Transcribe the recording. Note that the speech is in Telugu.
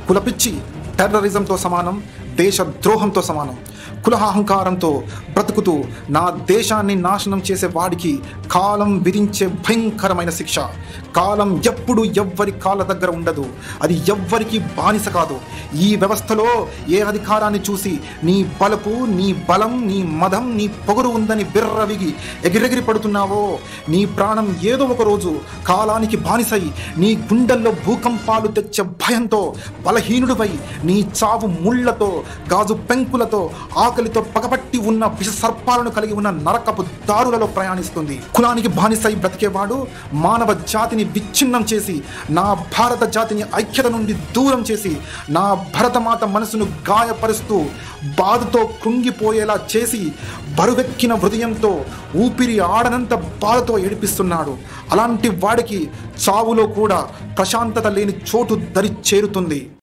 కులపిచ్చి టెర్రరిజంతో సమానం, దేశ ద్రోహంతో సమానం. కులహంకారంతో బ్రతుకుతూ నా దేశాన్ని నాశనం చేసే వాడికి కాలం విధించే భయంకరమైన శిక్ష. కాలం ఎప్పుడు ఎవ్వరి కాళ్ళ దగ్గర ఉండదు, అది ఎవ్వరికి బానిస కాదు. ఈ వ్యవస్థలో ఏ అధికారాన్ని చూసి నీ బలపు, నీ బలం, నీ మదం, నీ పొగరు ఉందని బిర్రవిగి ఎగిరెగిరి పడుతున్నావో, నీ ప్రాణం ఏదో ఒక రోజు కాలానికి బానిసై నీ గుండెల్లో భూకంపాలు తెచ్చే భయంతో బలహీనుడివై నీ చావు ముళ్లతో, గాజు పెంకులతో, ఆకలితో పగపట్టి ఉన్న విష సర్పాలను కలిగి ఉన్న నరకపు దారులలో ప్రయాణిస్తుంది. కులానికి బానిసై బ్రతికేవాడు మానవ జాతిని విచ్ఛిన్నం చేసి, నా భారత జాతిని ఐక్యత నుండి దూరం చేసి, నా భరతమాత మనసును గాయపరుస్తూ బాధతో కృంగిపోయేలా చేసి, బరువెక్కిన హృదయంతో ఊపిరి ఆడనంత బాధతో ఏడిపిస్తున్నాడు. అలాంటి వాడికి చావులో కూడా ప్రశాంతత లేని చోటు దరి చేరుతుంది.